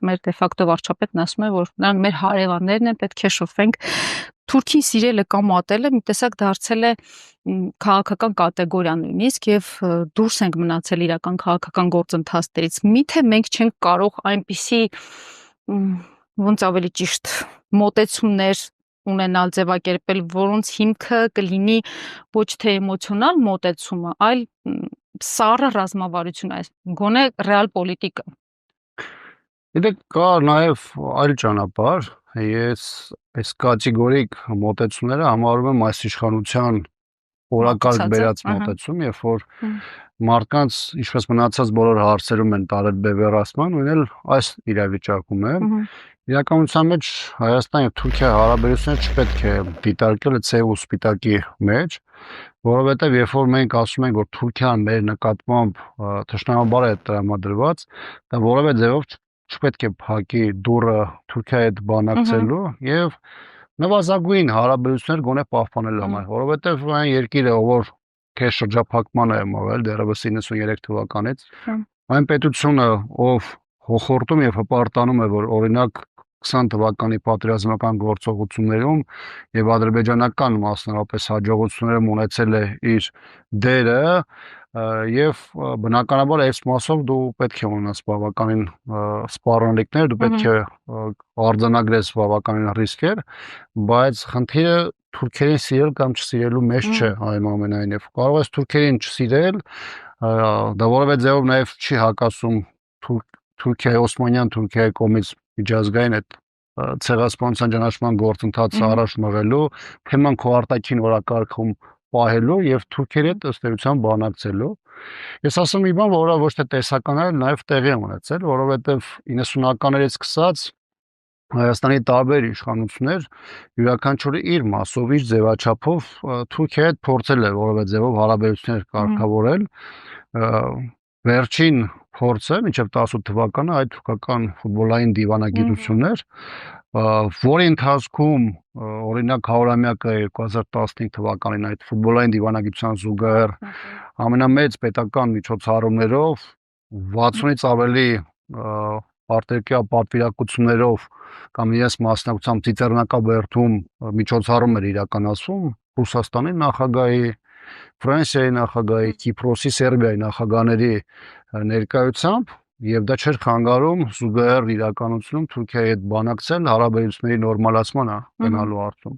մեր դե ֆակտո վարչապետն ասում է, որ նրանք մեր հարևաններն են, պետք է շփվենք։ Թուրքին սիրելը կամ ատելը մի տեսակ դարձել է քաղաքական կատեգորիա նույնիսկ եւ դուրս ենք մնացել իրական քաղաքական գործընթացներից։ Միթե մենք չենք կարող այնպիսի ոնց ավելի ճիշտ մոտեցումներ ունենալ, ձևակերպել, որոնց հիմքը կլինի ոչ թե էմոցիոնալ մոտեցումը, այլ սառը ռազմավարություն այս գոնե ռեալ պոլիտիկա։ Դե կա նաև այլ ճանապարհ, ես այս կատեգորիկ մոտեցումները համարում եմ այս իշխանության օրակարգ բերած մոտեցում, երբ որ մարդկանց, ինչպես մնացած բոլոր հարցերում են տարել բևեռացման, նույն այս իրավիճակում է։ Իրականության մեջ Հայաստան եւ Թուրքիա հարաբերությունները չպետք է դիտարկել ցեւ ու սպիտակի մեջ, որովհետեւ երբ որ մենք ասում ենք, որ Թուրքիան մեր նկատմամբ թշնամաբար է տրամադրված, դա որևէ ձևով չպետք է փակի դուռը Թուրքիայի հետ բանակցելու եւ նվազագույն հարաբերություններ գոնե պահպանելու համար, որովհետեւ այն երկիրը, որ քեզ շրջափակման է մոռել դեռևս 93 թվականից, այն պետությունը, ով հոխորտում եւ հպարտանում է, որ օրինակ 20 թվականի պատերազմական գործողություններում եւ ադրբեջանական մասնավորապես հաջողություններում ունեցել է իր դերը եւ բնականաբար այս մասով դու պետք է ունենաս բավականին սպառնալիքներ, դու պետք է արձանագրես բավականին ռիսկեր, բայց խնդիրը թուրքերին սիրել կամ չսիրելու մեջ չէ այնուամենայնիվ։ Կարող ես թուրքերին չսիրել, դա որևէ ձևով նաեւ չի հակասում Թուրքիայի Օսմանյան Թուրքիայի կողմից միջազգային այդ ցեղասպանության ճանաչման գործընթացը առաջ մղելու, թեման քո արտաքին օրակարգում պահելու եւ թուրքերի հետ ըստ էության բանակցելու։ Ես ասում եմ մի բան, որը ոչ թե տեսական է, նաեւ տեղի է ունեցել, որովհետեւ 90-ականներից սկսած Հայաստանի տարբեր իշխանություններ յուրաքանչյուրը իր մասով, իր ձևաչափով Թուրքիայի հետ փորձել է որևէ ձևով հարաբերություններ կարգավորել։ Վերջին փորձը մինչև 18 թվականը այդ թուրքական ֆուտբոլային դիվանագիտություններ, որի ընթացքում օրինակ 100-ամյակը 2015 թվականին այդ ֆուտբոլային դիվանագիտության զուգահեռ ամենամեծ պետական միջոցառումներով 60-ից ավելի արտերկրյա պատվիրակություններով կամ իրենց մասնակցությամբ ծիծեռնակաբերդում միջոցառում էր իրականացվում Ռուսաստանի նախագահի, Ֆրանսիայի նախագահի, Կիպրոսի, Սերբիայի նախագահների ներկայությամբ եւ դա չէր խանգարում զուգահեռ իրականությունում Թուրքիայի հետ բանակցել հարաբերությունների նորմալացմանը գնալու հարցում։